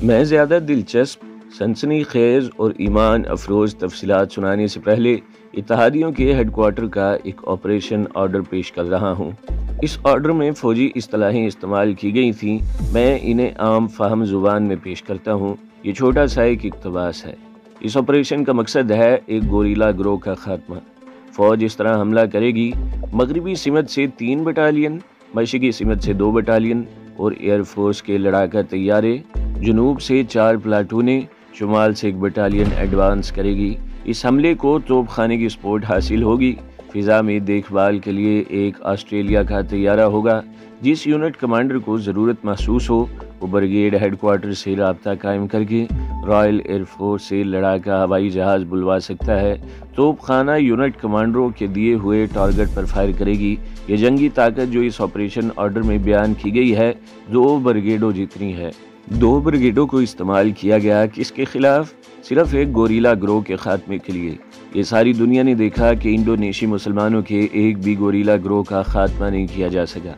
میں زیادہ دلچسپ، سنسنی خیز اور ایمان افروز تفصیلات سنانے سے پہلے اتحادیوں کے ہیڈ کوارٹر کا ایک آپریشن آرڈر پیش کر رہا ہوں۔ اس آرڈر میں فوجی اصطلاحیں استعمال کی گئی تھیں، میں انہیں عام فہم زبان میں پیش کرتا ہوں۔ یہ چھوٹا سا ایک اقتباس ہے۔ اس آپریشن کا مقصد ہے ایک گوریلا گروہ کا خاتمہ۔ فوج اس طرح حملہ کرے گی: مغربی سمت سے 3 بٹالین، مشرقی سمت سے 2 بٹالین اور ایئر فورس کے لڑاکا طیارے، جنوب سے 4 پلاٹونیں، شمال سے 1 بٹالین ایڈوانس کرے گی۔ اس حملے کو توپ خانے کی سپورٹ حاصل ہوگی۔ فضا میں دیکھ بھال کے لیے ایک آسٹریلیا کا طیارہ ہوگا۔ جس یونٹ کمانڈر کو ضرورت محسوس ہو وہ بریگیڈ ہیڈ کوارٹر سے رابطہ قائم کر کے رائل ایئر فورس سے لڑاکا ہوائی جہاز بلوا سکتا ہے۔ توپ خانہ یونٹ کمانڈروں کے دیے ہوئے ٹارگٹ پر فائر کرے گی۔ یہ جنگی طاقت جو اس آپریشن آرڈر میں بیان کی گئی ہے 2 بریگیڈوں جتنی ہے۔ 2 بریگیڈوں کو استعمال کیا گیا کس کے خلاف؟ صرف ایک گوریلا گروہ کے خاتمے کے لیے۔ یہ ساری دنیا نے دیکھا کہ انڈونیشی مسلمانوں کے ایک بھی گوریلا گروہ کا خاتمہ نہیں کیا جا سکا۔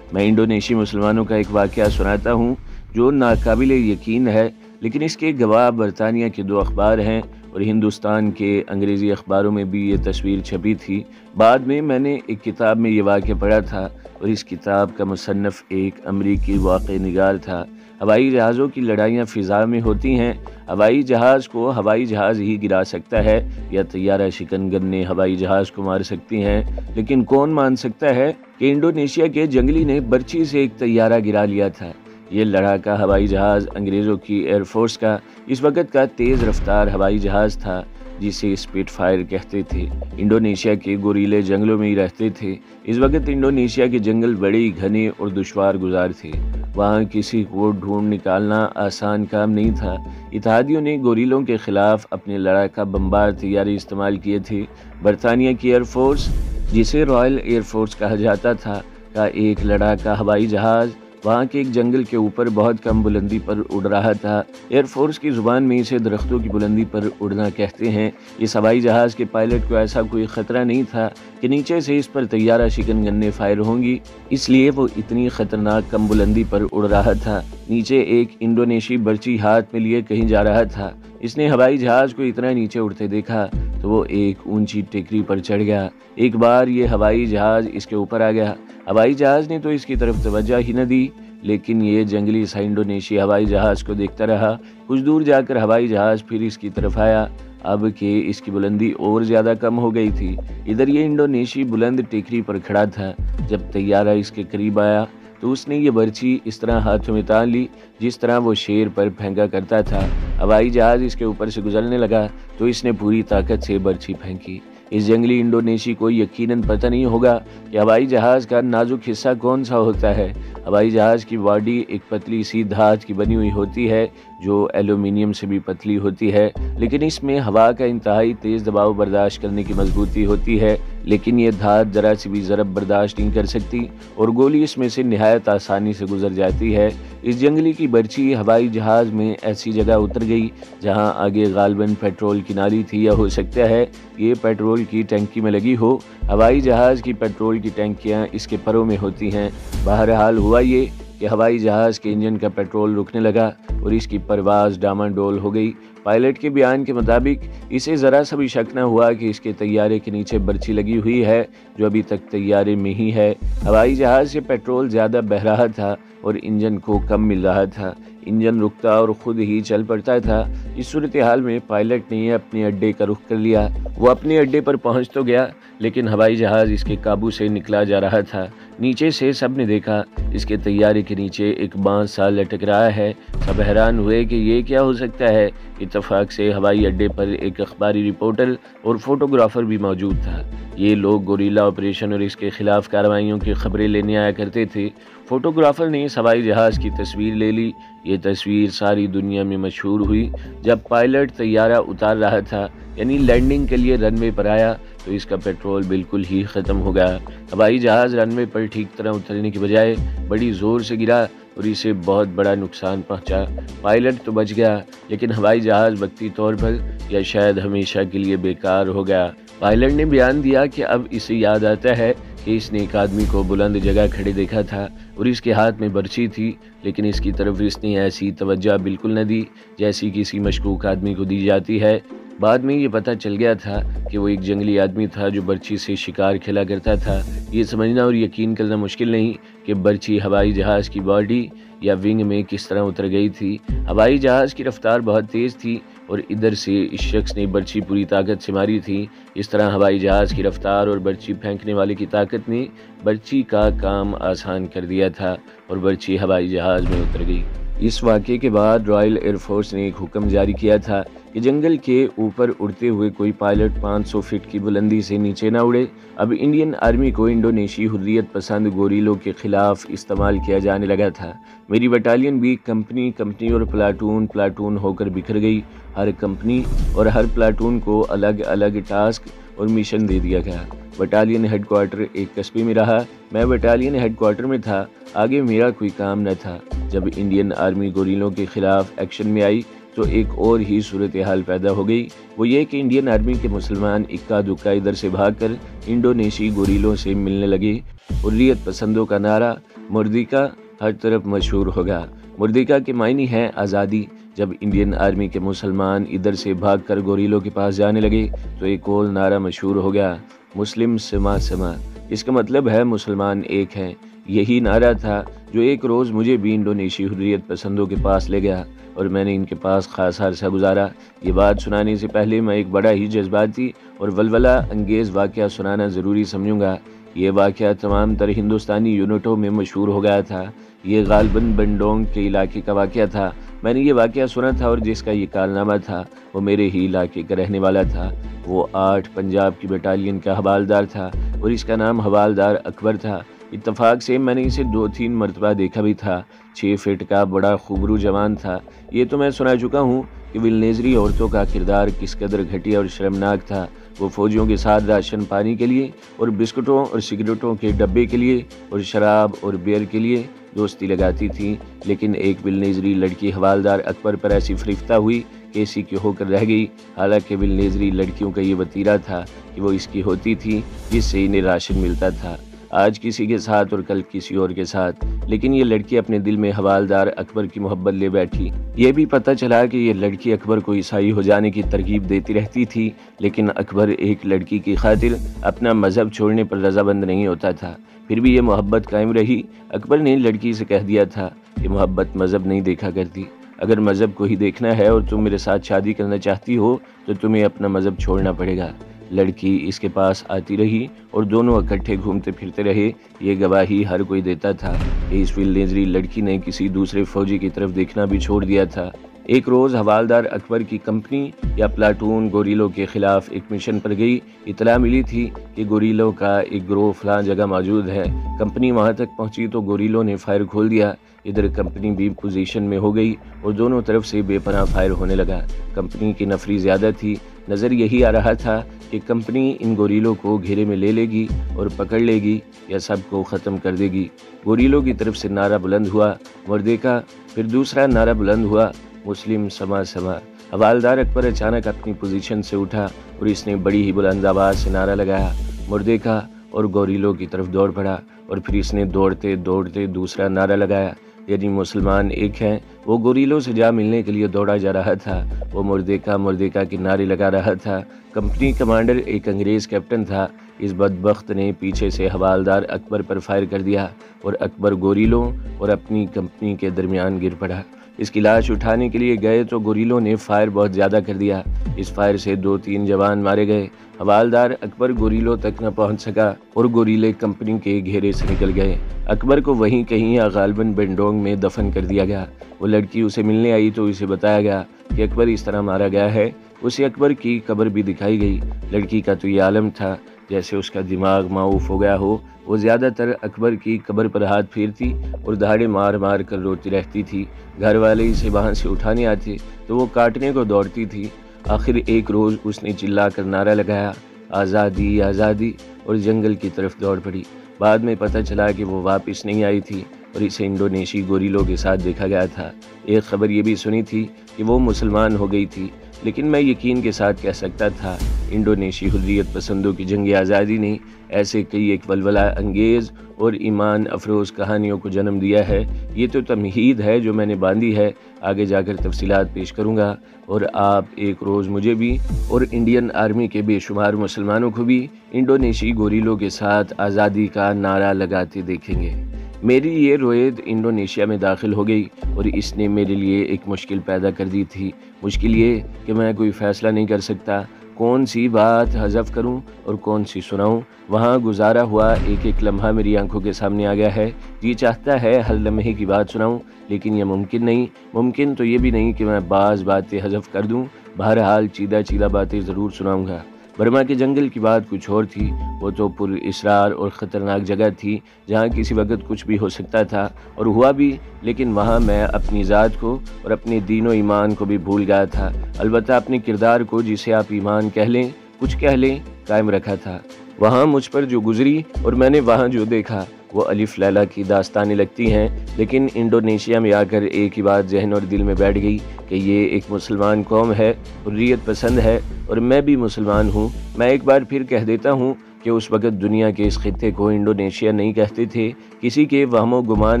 میں انڈونیشی مسلمانوں کا ایک واقعہ سناتا ہوں جو ناقابل یقین ہے، لیکن اس کے گواہ برطانیہ کے 2 اخبار ہیں اور ہندوستان کے انگریزی اخباروں میں بھی یہ تصویر چھپی تھی۔ بعد میں نے ایک کتاب میں یہ واقعہ پڑھا تھا اور اس کتاب کا مصنف ایک امریکی واقع نگار تھا۔ ہوائی جہازوں کی لڑائیاں فضا میں ہوتی ہیں۔ ہوائی جہاز کو ہوائی جہاز ہی گرا سکتا ہے یا طیارہ شکن گنیں ہوائی جہاز کو مار سکتی ہیں، لیکن کون مان سکتا ہے کہ انڈونیشیا کے جنگلی نے برچی سے ایک طیارہ گرا لیا تھا؟ یہ لڑاکا ہوائی جہاز انگریزوں کی ایئر فورس کا اس وقت کا تیز رفتار ہوائی جہاز تھا جسے اسپیٹ فائر کہتے تھے۔ انڈونیشیا کے گوریلے جنگلوں میں ہی رہتے تھے۔ اس وقت انڈونیشیا کے جنگل بڑے گھنے اور دشوار گزار تھے۔ وہاں کسی کو ڈھونڈ نکالنا آسان کام نہیں تھا۔ اتحادیوں نے گوریلوں کے خلاف اپنے لڑاکا بمبار طیارے استعمال کیے تھے۔ برطانیہ کی ایئر فورس، جسے رائل ایئر فورس کہا جاتا تھا، کا ایک لڑاکا ہوائی جہاز وہاں کے ایک جنگل کے اوپر بہت کم بلندی پر اڑ رہا تھا۔ ایئر فورس کی زبان میں اسے درختوں کی بلندی پر اڑنا کہتے ہیں۔ اس ہوائی جہاز کے پائلٹ کو ایسا کوئی خطرہ نہیں تھا کہ نیچے سے اس پر طیارہ شکن گنیں فائر ہوں گی، اس لیے وہ اتنی خطرناک کم بلندی پر اڑ رہا تھا۔ نیچے ایک انڈونیشی برچی ہاتھ میں لیے کہیں جا رہا تھا۔ اس نے ہوائی جہاز کو اتنا نیچے اڑتے دیکھا تو وہ ایک اونچی ٹیکری پر چڑھ گیا۔ ایک بار یہ ہوائی جہاز اس کے اوپر آ گیا۔ ہوائی جہاز نے تو اس کی طرف توجہ ہی نہ دی، لیکن یہ جنگلی سا انڈونیشی ہوائی جہاز کو دیکھتا رہا۔ کچھ دور جا کر ہوائی جہاز پھر اس کی طرف آیا، اب کہ اس کی بلندی اور زیادہ کم ہو گئی تھی۔ ادھر یہ انڈونیشی بلند ٹیکری پر کھڑا تھا۔ جب طیارہ اس کے قریب آیا تو اس نے یہ برچی اس طرح ہاتھوں میں تان لی جس طرح وہ شیر پر پھینکا کرتا تھا۔ ہوائی جہاز اس کے اوپر سے گزرنے لگا تو اس نے پوری طاقت سے برچی پھینکی۔ اس جنگلی انڈونیشی کو یقیناً پتہ نہیں ہوگا کہ ہوائی جہاز کا نازک حصہ کون سا ہوتا ہے۔ ہوائی جہاز کی باڈی ایک پتلی سی دھات کی بنی ہوئی ہوتی ہے جو ایلومینیم سے بھی پتلی ہوتی ہے، لیکن اس میں ہوا کا انتہائی تیز دباؤ برداشت کرنے کی مضبوطی ہوتی ہے، لیکن یہ دھات ذرا سی بھی ضرب برداشت نہیں کر سکتی اور گولی اس میں سے نہایت آسانی سے گزر جاتی ہے۔ اس جنگلی کی برچی ہوائی جہاز میں ایسی جگہ اتر گئی جہاں آگے غالباً پیٹرول کی نالی تھی، یا ہو سکتا ہے یہ پیٹرول کی ٹینکی میں لگی ہو۔ ہوائی جہاز کی پیٹرول کی ٹینکیاں اس کے پروں میں ہوتی ہیں۔ بہرحال ہوا یہ کہ ہوائی جہاز کے انجن کا پیٹرول رکنے لگا اور اس کی پرواز ڈاماڈول ہو گئی۔ پائلٹ کے بیان کے مطابق اسے ذرا سا بھی شک نہ ہوا کہ اس کے طیارے کے نیچے برچی لگی ہوئی ہے جو ابھی تک طیارے میں ہی ہے۔ ہوائی جہاز سے پیٹرول زیادہ بہہ رہا تھا اور انجن کو کم مل رہا تھا۔ انجن رکتا اور خود ہی چل پڑتا تھا۔ اس صورتحال میں پائلٹ نے اپنے اڈے کا رخ کر لیا۔ وہ اپنے اڈے پر پہنچ تو گیا لیکن ہوائی جہاز اس کے قابو سے نکلا جا رہا تھا۔ نیچے سے سب نے دیکھا اس کے طیارے کے نیچے ایک بانس سا لٹک رہا ہے۔ سب حیران ہوئے کہ یہ کیا ہو سکتا ہے۔ اتفاق سے ہوائی اڈے پر ایک اخباری رپورٹر اور فوٹوگرافر بھی موجود تھا۔ یہ لوگ گوریلا آپریشن اور اس کے خلاف کارروائیوں کی خبریں لینے آیا کرتے تھے۔ فوٹوگرافر نے اس ہوائی جہاز کی تصویر لے لی۔ یہ تصویر ساری دنیا میں مشہور ہوئی۔ جب پائلٹ طیارہ اتار رہا تھا، یعنی لینڈنگ کے لیے رن وے پر آیا، تو اس کا پیٹرول بالکل ہی ختم ہو گیا۔ ہوائی جہاز رن وے پر ٹھیک طرح اترنے کی بجائے بڑی زور سے گرا اور اسے بہت بڑا نقصان پہنچا۔ پائلٹ تو بچ گیا لیکن ہوائی جہاز وقتی طور پر یا شاید ہمیشہ کے لیے بیکار ہو گیا۔ پائلٹ نے بیان دیا کہ اب اسے یاد آتا ہے کہ اس نے ایک آدمی کو بلند جگہ کھڑے دیکھا تھا اور اس کے ہاتھ میں برچی تھی، لیکن اس کی طرف اس نے ایسی توجہ بالکل نہ دی جیسی کسی مشکوک آدمی کو دی جاتی ہے۔ بعد میں یہ پتہ چل گیا تھا کہ وہ ایک جنگلی آدمی تھا جو برچی سے شکار کھیلا کرتا تھا۔ یہ سمجھنا اور یقین کرنا مشکل نہیں کہ برچی ہوائی جہاز کی باڈی یا ونگ میں کس طرح اتر گئی تھی۔ ہوائی جہاز کی رفتار بہت تیز تھی اور ادھر سے اس شخص نے برچی پوری طاقت سے ماری تھی۔ اس طرح ہوائی جہاز کی رفتار اور برچی پھینکنے والے کی طاقت نے برچی کا کام آسان کر دیا تھا اور برچی ہوائی جہاز میں اتر گئی۔ اس واقعے کے بعد رائل ایئر فورس نے ایک حکم جاری کیا تھا کہ جنگل کے اوپر اڑتے ہوئے کوئی پائلٹ 500 فٹ کی بلندی سے نیچے نہ اڑے۔ اب انڈین آرمی کو انڈونیشی حریت پسند گوریلوں کے خلاف استعمال کیا جانے لگا تھا۔ میری بٹالین بھی کمپنی اور پلاٹون ہو کر بکھر گئی۔ ہر کمپنی اور ہر پلاٹون کو الگ الگ ٹاسک اور مشن دے دیا گیا۔ بٹالین ہیڈ کوارٹر ایک قصبے میں رہا۔ میں بٹالین ہیڈ کوارٹر میں تھا، آگے میرا کوئی کام نہ تھا۔ جب انڈین آرمی گوریلوں کے خلاف ایکشن میں آئی تو ایک اور ہی صورتحال پیدا ہو گئی، وہ یہ کہ انڈین آرمی کے مسلمان اکا دکا ادھر سے بھاگ کر انڈونیشی گوریلوں سے ملنے لگے۔ حریت پسندوں کا نعرہ مردیکا ہر طرف مشہور ہوگا۔ مردیکا کے معنی ہے آزادی۔ جب انڈین آرمی کے مسلمان ادھر سے بھاگ کر گوریلوں کے پاس جانے لگے تو ایک اور نعرہ مشہور ہو گیا، مسلم سما سما۔ اس کا مطلب ہے مسلمان ایک ہیں۔ یہی نعرہ تھا جو ایک روز مجھے بھی انڈونیشی حریت پسندوں کے پاس لے گیا اور میں نے ان کے پاس خاصا عرصہ گزارا۔ یہ بات سنانے سے پہلے میں ایک بڑا ہی جذباتی اور ولولہ انگیز واقعہ سنانا ضروری سمجھوں گا۔ یہ واقعہ تمام تر ہندوستانی یونٹوں میں مشہور ہو گیا تھا۔ یہ غالباً بنڈونگ کے علاقے کا واقعہ تھا۔ میں نے یہ واقعہ سنا تھا اور جس کا یہ کارنامہ تھا وہ میرے ہی علاقے کا رہنے والا تھا۔ وہ 8 پنجاب کی بٹالین کا حوالدار تھا اور اس کا نام حوالدار اکبر تھا۔ اتفاق سے میں نے اسے 2-3 مرتبہ دیکھا بھی تھا۔ 6 فٹ کا بڑا خوبرو جوان تھا۔ یہ تو میں سنا چکا ہوں کہ ولنیزری عورتوں کا کردار کس قدر گھٹیا اور شرمناک تھا۔ وہ فوجیوں کے ساتھ راشن پانی کے لیے اور بسکٹوں اور سگریٹوں کے ڈبے کے لیے اور شراب اور بیئر کے لیے دوستی لگاتی تھی، لیکن ایک ولنیزری لڑکی حوالدار اکبر پر ایسی فریفتہ ہوئی کہ اسی کی ہو کر رہ گئی۔ حالانکہ ولنیزری لڑکیوں کا یہ وتیرہ تھا کہ وہ اس کی ہوتی تھی جس سے انہیں راشن ملتا تھا، آج کسی کے ساتھ اور کل کسی اور کے ساتھ۔ لیکن یہ لڑکی اپنے دل میں حوالدار اکبر کی محبت لے بیٹھی۔ یہ بھی پتہ چلا کہ یہ لڑکی اکبر کو عیسائی ہو جانے کی ترغیب دیتی رہتی تھی، لیکن اکبر ایک لڑکی کی خاطر اپنا مذہب چھوڑنے پر رضامند نہیں ہوتا تھا۔ پھر بھی یہ محبت قائم رہی۔ اکبر نے لڑکی سے کہہ دیا تھا کہ محبت مذہب نہیں دیکھا کرتی۔ اگر مذہب کو ہی دیکھنا ہے اور تم میرے ساتھ شادی کرنا چاہتی ہو تو تمہیں اپنا مذہب چھوڑنا پڑے گا۔ لڑکی اس کے پاس آتی رہی اور دونوں اکٹھے گھومتے پھرتے رہے۔ یہ گواہی ہر کوئی دیتا تھا کہ اس ولنیزری لڑکی نے کسی دوسرے فوجی کی طرف دیکھنا بھی چھوڑ دیا تھا۔ ایک روز حوالدار اکبر کی کمپنی یا پلاٹون گوریلوں کے خلاف ایک مشن پر گئی۔ اطلاع ملی تھی کہ گوریلوں کا ایک گروہ فلاں جگہ موجود ہے۔ کمپنی وہاں تک پہنچی تو گوریلوں نے فائر کھول دیا۔ ادھر کمپنی بھی پوزیشن میں ہو گئی اور دونوں طرف سے بے پناہ فائر ہونے لگا۔ کمپنی کی نفری زیادہ تھی۔ نظر یہی آ رہا تھا کہ کمپنی ان گوریلوں کو گھیرے میں لے لے گی اور پکڑ لے گی یا سب کو ختم کر دے گی۔ گوریلوں کی طرف سے نعرہ بلند ہوا، مردیکا۔ پھر دوسرا نعرہ بلند ہوا، مسلم سما سما۔ حوالدار اکبر اچانک اپنی پوزیشن سے اٹھا اور اس نے بڑی ہی بلند آواز سے نعرہ لگایا، مردیکا، اور گوریلوں کی طرف دوڑ پڑا۔ اور پھر اس نے دوڑتے دوڑتے دوسرا نعرہ لگایا، یعنی مسلمان ایک ہیں۔ وہ گوریلوں سے جا ملنے کے لیے دوڑا جا رہا تھا۔ وہ مردیکا مردیکا کی نعرے لگا رہا تھا۔ کمپنی کمانڈر ایک انگریز کیپٹن تھا۔ اس بدبخت نے پیچھے سے حوالدار اکبر پر فائر کر دیا اور اکبر گوریلوں اور اپنی کمپنی کے درمیان گر پڑا۔ اس کی لاش اٹھانے کے لیے گئے تو گوریلوں نے فائر بہت زیادہ کر دیا۔ اس فائر سے 2-3 جوان مارے گئے۔ حوالدار اکبر گوریلوں تک نہ پہنچ سکا اور گوریلے کمپنی کے گھیرے سے نکل گئے۔ اکبر کو وہیں کہیں یا غالباً بنڈونگ میں دفن کر دیا گیا۔ وہ لڑکی اسے ملنے آئی تو اسے بتایا گیا کہ اکبر اس طرح مارا گیا ہے۔ اسے اکبر کی قبر بھی دکھائی گئی۔ لڑکی کا تو یہ عالم تھا جیسے اس کا دماغ معوف ہو گیا ہو۔ وہ زیادہ تر اکبر کی قبر پر ہاتھ پھیرتی اور دہاڑے مار مار کر روتی رہتی تھی۔ گھر والے اسے وہاں سے اٹھانے آتے تو وہ کاٹنے کو دوڑتی تھی۔ آخر ایک روز اس نے چلا کر نعرہ لگایا، آزادی آزادی، اور جنگل کی طرف دوڑ پڑی۔ بعد میں پتہ چلا کہ وہ واپس نہیں آئی تھی اور اسے انڈونیشی گوریلوں کے ساتھ دیکھا گیا تھا۔ ایک خبر یہ بھی سنی تھی کہ وہ مسلمان ہو گئی تھی، لیکن میں یقین کے ساتھ کہہ سکتا تھا انڈونیشی حریت پسندوں کی جنگ آزادی نے ایسے کئی ایک ولولہ انگیز اور ایمان افروز کہانیوں کو جنم دیا ہے۔ یہ تو تمہید ہے جو میں نے باندھی ہے، آگے جا کر تفصیلات پیش کروں گا، اور آپ ایک روز مجھے بھی اور انڈین آرمی کے بے شمار مسلمانوں کو بھی انڈونیشی گوریلوں کے ساتھ آزادی کا نعرہ لگاتے دیکھیں گے۔ میری یہ روید انڈونیشیا میں داخل ہو گئی اور اس نے میرے لیے ایک مشکل پیدا کر دی تھی۔ مشکل یہ کہ میں کوئی فیصلہ نہیں کر سکتا، کون سی بات حذف کروں اور کون سی سناؤں۔ وہاں گزارا ہوا ایک ایک لمحہ میری آنکھوں کے سامنے آ گیا ہے۔ جی چاہتا ہے ہر لمحے کی بات سناؤں، لیکن یہ ممکن نہیں۔ ممکن تو یہ بھی نہیں کہ میں بعض باتیں حذف کر دوں۔ بہرحال چیدہ چیدہ باتیں ضرور سناؤں گا۔ برما کے جنگل کی بات کچھ اور تھی، وہ تو پر اسرار اور خطرناک جگہ تھی جہاں کسی وقت کچھ بھی ہو سکتا تھا، اور ہوا بھی، لیکن وہاں میں اپنی ذات کو اور اپنے دین و ایمان کو بھی بھول گیا تھا، البتہ اپنے کردار کو، جسے آپ ایمان کہہ لیں، کچھ کہہ لیں، قائم رکھا تھا۔ وہاں مجھ پر جو گزری اور میں نے وہاں جو دیکھا وہ الف لیلا کی داستانیں لگتی ہیں، لیکن انڈونیشیا میں آ کر ایک ہی بات ذہن اور دل میں بیٹھ گئی کہ یہ ایک مسلمان قوم ہے، حریت پسند ہے، اور میں بھی مسلمان ہوں۔ میں ایک بار پھر کہہ دیتا ہوں کہ اس وقت دنیا کے اس خطے کو انڈونیشیا نہیں کہتے تھے، کسی کے وہم و گمان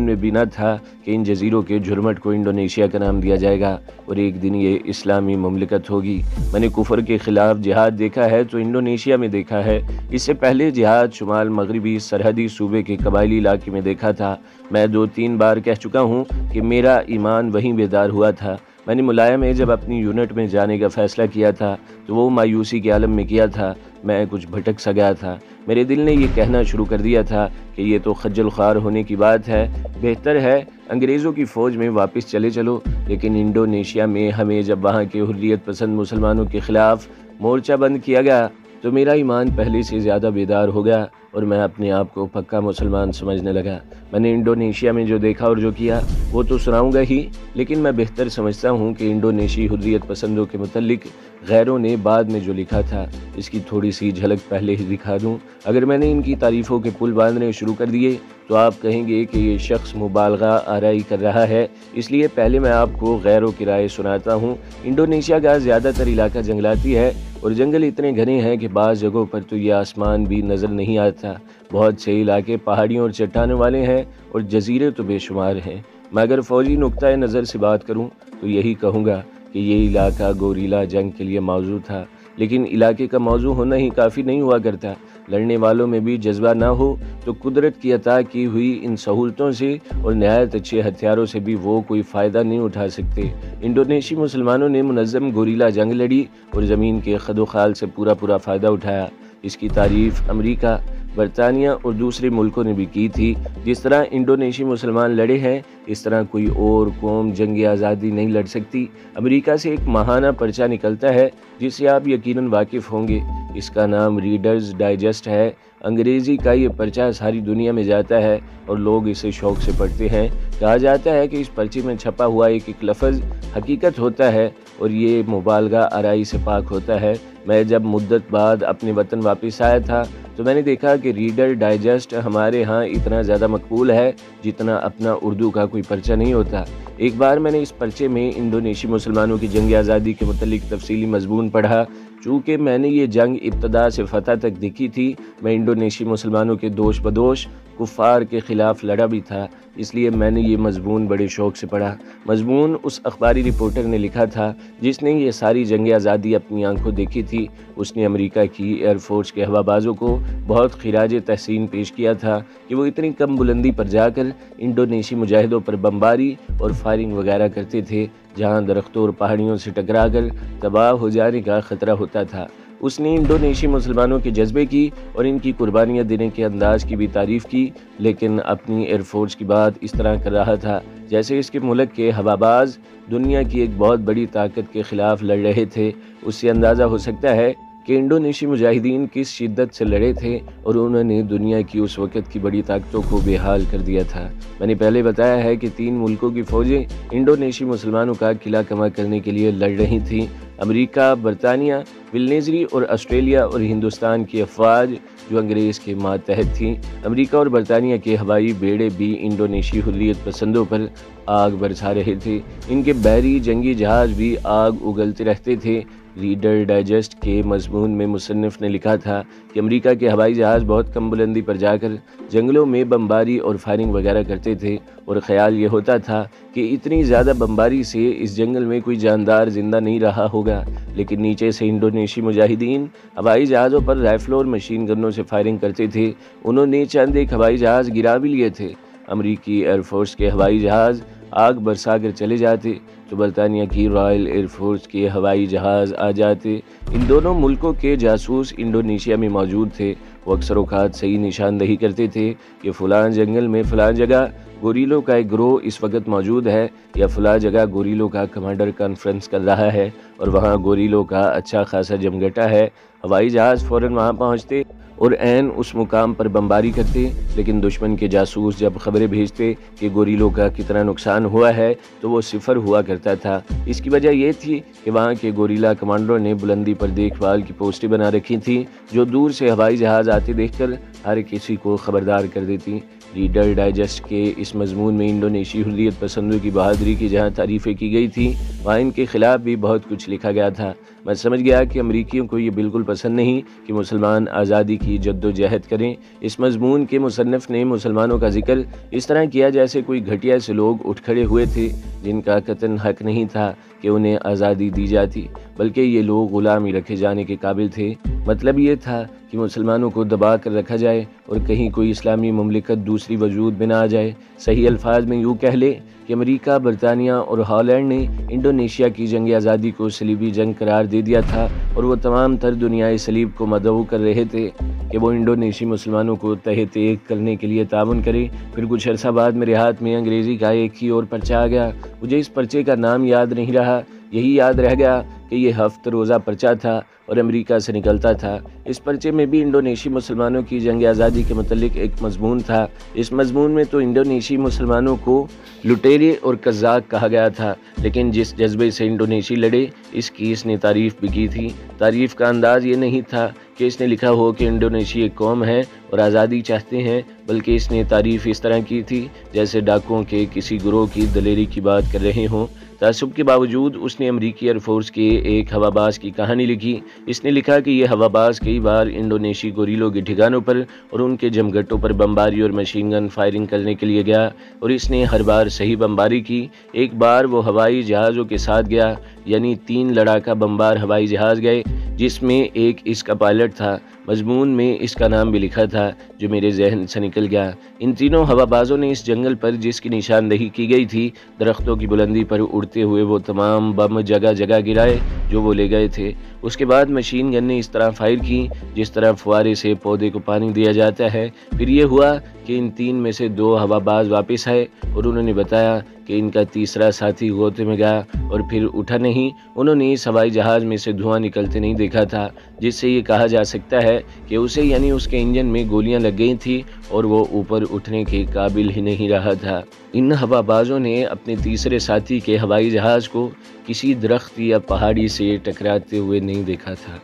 میں بھی نہ تھا کہ ان جزیروں کے جھرمٹ کو انڈونیشیا کا نام دیا جائے گا اور ایک دن یہ اسلامی مملکت ہوگی۔ میں نے کفر کے خلاف جہاد دیکھا ہے تو انڈونیشیا میں دیکھا ہے، اس سے پہلے جہاد شمال مغربی سرحدی صوبے کے قبائلی علاقے میں دیکھا تھا۔ میں 2-3 بار کہہ چکا ہوں کہ میرا ایمان وہیں بیدار ہوا تھا۔ میں نے ملایا میں جب اپنی یونٹ میں جانے کا فیصلہ کیا تھا تو وہ مایوسی کے عالم میں کیا تھا، میں کچھ بھٹک سا گیا تھا۔ میرے دل نے یہ کہنا شروع کر دیا تھا کہ یہ تو خجل خوار ہونے کی بات ہے، بہتر ہے انگریزوں کی فوج میں واپس چلے چلو۔ لیکن انڈونیشیا میں ہمیں جب وہاں کے حریت پسند مسلمانوں کے خلاف مورچہ بند کیا گیا تو میرا ایمان پہلے سے زیادہ بیدار ہو گیا اور میں اپنے آپ کو پکا مسلمان سمجھنے لگا۔ میں نے انڈونیشیا میں جو دیکھا اور جو کیا وہ تو سناؤں گا ہی، لیکن میں بہتر سمجھتا ہوں کہ انڈونیشی حریت پسندوں کے متعلق غیروں نے بعد میں جو لکھا تھا اس کی تھوڑی سی جھلک پہلے ہی دکھا دوں۔ اگر میں نے ان کی تعریفوں کے پل باندھنے شروع کر دیے تو آپ کہیں گے کہ یہ شخص مبالغہ آرائی کر رہا ہے، اس لیے پہلے میں آپ کو غیروں کی رائے سناتا ہوں۔ انڈونیشیا کا زیادہ تر علاقہ جنگلاتی ہے اور جنگل اتنے گھنے ہیں کہ بعض جگہوں پر تو یہ آسمان بھی نظر نہیں آتا۔ بہت سے علاقے پہاڑیوں اور چٹانوں والے ہیں اور جزیرے تو بے شمار ہیں۔ میں اگر فوجی نقطۂ نظر سے بات کروں تو یہی کہوں گا کہ یہ علاقہ گوریلا جنگ کے لیے موزوں تھا، لیکن علاقے کا موزوں ہونا ہی کافی نہیں ہوا کرتا۔ لڑنے والوں میں بھی جذبہ نہ ہو تو قدرت کی عطا کی ہوئی ان سہولتوں سے اور نہایت اچھے ہتھیاروں سے بھی وہ کوئی فائدہ نہیں اٹھا سکتے۔ انڈونیشی مسلمانوں نے منظم گوریلا جنگ لڑی اور زمین کے خد و خال سے پورا فائدہ اٹھایا۔ اس کی تعریف امریکہ، برطانیہ اور دوسرے ملکوں نے بھی کی تھی۔ جس طرح انڈونیشی مسلمان لڑے ہیں اس طرح کوئی اور قوم جنگ آزادی نہیں لڑ سکتی۔ امریکہ سے ایک ماہانہ پرچہ نکلتا ہے جس سے آپ یقیناً واقف ہوں گے، اس کا نام ریڈرز ڈائجسٹ ہے۔ انگریزی کا یہ پرچہ ساری دنیا میں جاتا ہے اور لوگ اسے شوق سے پڑھتے ہیں۔ کہا جاتا ہے کہ اس پرچے میں چھپا ہوا ایک ایک لفظ حقیقت ہوتا ہے اور یہ مبالغہ آرائی سے پاک ہوتا ہے۔ میں جب مدت بعد اپنے وطن واپس آیا تھا تو میں نے دیکھا کہ ریڈر ڈائجسٹ ہمارے ہاں اتنا زیادہ مقبول ہے جتنا اپنا اردو کا کوئی پرچہ نہیں ہوتا۔ ایک بار میں نے اس پرچے میں انڈونیشی مسلمانوں کی جنگ آزادی کے متعلق تفصیلی مضمون پڑھا۔ چونکہ میں نے یہ جنگ ابتدا سے فتح تک دیکھی تھی، میں انڈونیشی مسلمانوں کے دوش بدوش کفار کے خلاف لڑا بھی تھا، اس لیے میں نے یہ مضمون بڑے شوق سے پڑھا۔ مضمون اس اخباری رپورٹر نے لکھا تھا جس نے یہ ساری جنگ آزادی اپنی آنکھوں دیکھی تھی۔ اس نے امریکہ کی ایئر فورس کے ہوا بازوں کو بہت خراج تحسین پیش کیا تھا کہ وہ اتنی کم بلندی پر جا کر انڈونیشی مجاہدوں پر بمباری اور فائرنگ وغیرہ کرتے تھے جہاں درختوں اور پہاڑیوں سے ٹکرا کر تباہ ہو جانے کا خطرہ ہوتا تھا۔ اس نے انڈونیشی مسلمانوں کے جذبے کی اور ان کی قربانیاں دینے کے انداز کی بھی تعریف کی، لیکن اپنی ایئر فورس کی بات اس طرح کر رہا تھا جیسے اس کے ملک کے ہواباز دنیا کی ایک بہت بڑی طاقت کے خلاف لڑ رہے تھے۔ اس سے اندازہ ہو سکتا ہے کہ انڈونیشی مجاہدین کس شدت سے لڑے تھے اور انہوں نے دنیا کی اس وقت کی بڑی طاقتوں کو بے حال کر دیا تھا۔ میں نے پہلے بتایا ہے کہ 3 ملکوں کی فوجیں انڈونیشی مسلمانوں کا قلعہ کما کرنے کے لیے لڑ رہی تھیں۔ امریکہ، برطانیہ، ولنیزری اور آسٹریلیا اور ہندوستان کی افواج جو انگریز کے ماتحت تھیں۔ امریکہ اور برطانیہ کے ہوائی بیڑے بھی انڈونیشی حریت پسندوں پر آگ برسا رہے تھے۔ ان کے بحری جنگی جہاز بھی آگ اگلتے رہتے تھے۔ ریڈر ڈائجسٹ کے مضمون میں مصنف نے لکھا تھا کہ امریکہ کے ہوائی جہاز بہت کم بلندی پر جا کر جنگلوں میں بمباری اور فائرنگ وغیرہ کرتے تھے، اور خیال یہ ہوتا تھا کہ اتنی زیادہ بمباری سے اس جنگل میں کوئی جاندار زندہ نہیں رہا ہوگا، لیکن نیچے سے انڈونیشی مجاہدین ہوائی جہازوں پر رائفلوں اور مشین گنوں سے فائرنگ کرتے تھے۔ انہوں نے چند ایک ہوائی جہاز گرا بھی لیے تھے۔ امریکی ایئر فورس کے ہوائی جہاز آگ برسا کر چلے جاتے تو برطانیہ کی رائل ایئر فورس کے ہوائی جہاز آ جاتے۔ ان دونوں ملکوں کے جاسوس انڈونیشیا میں موجود تھے۔ وہ اکثر اوقات صحیح نشاندہی کرتے تھے کہ فلاں جنگل میں فلاں جگہ گوریلوں کا ایک گروہ اس وقت موجود ہے، یا فلاں جگہ گوریلوں کا کمانڈر کانفرنس کر رہا ہے اور وہاں گوریلوں کا اچھا خاصا جمگٹا ہے۔ ہوائی جہاز فوراً وہاں پہنچتے اور عین اس مقام پر بمباری کرتے، لیکن دشمن کے جاسوس جب خبریں بھیجتے کہ گوریلوں کا کتنا نقصان ہوا ہے تو وہ صفر ہوا کرتا تھا۔ اس کی وجہ یہ تھی کہ وہاں کے گوریلا کمانڈروں نے بلندی پر دیکھ بھال کی پوسٹیں بنا رکھی تھیں، جو دور سے ہوائی جہاز آتے دیکھ کر ہر کسی کو خبردار کر دیتی۔ ریڈر ڈائجسٹ کے اس مضمون میں انڈونیشی حریت پسندوں کی بہادری کی جہاں تعریفیں کی گئی تھیں، وہاں ان کے خلاف بھی بہت کچھ لکھا گیا تھا۔ میں سمجھ گیا کہ امریکیوں کو یہ بالکل پسند نہیں کہ مسلمان آزادی کی جد و جہد کریں۔ اس مضمون کے مصنف نے مسلمانوں کا ذکر اس طرح کیا جیسے کوئی گھٹیا سے لوگ اٹھ کھڑے ہوئے تھے جن کا قطعاً حق نہیں تھا کہ انہیں آزادی دی جاتی، بلکہ یہ لوگ غلامی رکھے جانے کے قابل تھے۔ مطلب یہ تھا کہ مسلمانوں کو دبا کر رکھا جائے اور کہیں کوئی اسلامی مملکت دوسری وجود میں نہ آ جائے۔ صحیح الفاظ میں یوں کہہ لے کہ امریکہ، برطانیہ اور ہالینڈ نے انڈونیشیا کی جنگ آزادی کو صلیبی جنگ قرار دے دیا تھا، اور وہ تمام تر دنیائے صلیب کو مدعو کر رہے تھے کہ وہ انڈونیشی مسلمانوں کو تحت ایک کرنے کے لیے تعاون کرے۔ پھر کچھ عرصہ بعد میرے ہاتھ میں انگریزی کا ایک ہی اور پرچہ آ گیا۔ مجھے اس پرچے کا نام یاد نہیں رہا، یہی یاد رہ گیا کہ یہ 7 روزہ پرچہ تھا اور امریکہ سے نکلتا تھا۔ اس پرچے میں بھی انڈونیشی مسلمانوں کی جنگ آزادی کے متعلق ایک مضمون تھا۔ اس مضمون میں تو انڈونیشی مسلمانوں کو لٹیرے اور قزاق کہا گیا تھا، لیکن جس جذبے سے انڈونیشی لڑے اس نے تعریف بھی کی تھی۔ تعریف کا انداز یہ نہیں تھا کہ اس نے لکھا ہو کہ انڈونیشی ایک قوم ہے اور آزادی چاہتے ہیں، بلکہ اس نے تعریف اس طرح کی تھی جیسے ڈاکوؤں کے کسی گروہ کی دلیری کی بات کر رہے ہوں۔ تعصب کے باوجود اس نے امریکی ایئر فورس کے ایک ہواباز کی کہانی لکھی۔ اس نے لکھا کہ یہ ہواباز کئی بار انڈونیشی گوریلوں کے ٹھکانوں پر اور ان کے جمگٹوں پر بمباری اور مشین گن فائرنگ کرنے کے لیے گیا، اور اس نے ہر بار صحیح بمباری کی۔ ایک بار وہ ہوائی جہازوں کے ساتھ گیا، یعنی 3 لڑاکا بمبار ہوائی جہاز گئے، جس میں ایک اس کا پائلٹ تھا۔ مضمون میں اس کا نام بھی لکھا تھا جو میرے ذہن سے نکل گیا۔ ان تینوں ہوابازوں نے اس جنگل پر جس کی نشاندہی کی گئی تھی، درختوں کی بلندی پر اڑتے ہوئے وہ تمام بم جگہ جگہ گرائے جو وہ لے گئے تھے۔ اس کے بعد مشین گن نے اس طرح فائر کی جس طرح فوارے سے پودے کو پانی دیا جاتا ہے۔ پھر یہ ہوا کہ ان 3 میں سے 2 ہواباز واپس آئے اور انہوں نے بتایا کہ ان کا تیسرا ساتھی غوطے میں گیا اور پھر اٹھا نہیں۔ انہوں نے اس ہوائی جہاز میں سے دھواں نکلتے نہیں دیکھا تھا، جس سے یہ کہا جا سکتا ہے کہ اسے یعنی اس کے انجن میں گولیاں لگ گئی تھی اور وہ اوپر اٹھنے کے قابل ہی نہیں رہا تھا۔ ان ہوابازوں نے اپنے تیسرے ساتھی کے ہوائی جہاز کو کسی درخت یا پہاڑی سے ٹکراتے ہوئے نہیں دیکھا تھا۔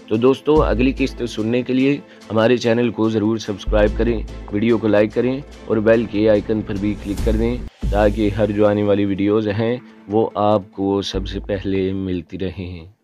تو دوستو، اگلی قسط سننے کے لیے ہمارے چینل کو ضرور سبسکرائب کریں، ویڈیو کو لائک کریں اور بیل کے آئیکن پر بھی کلک کر دیں تاکہ ہر جو آنے والی ویڈیوز ہیں وہ آپ کو سب سے پہلے ملتی رہیں۔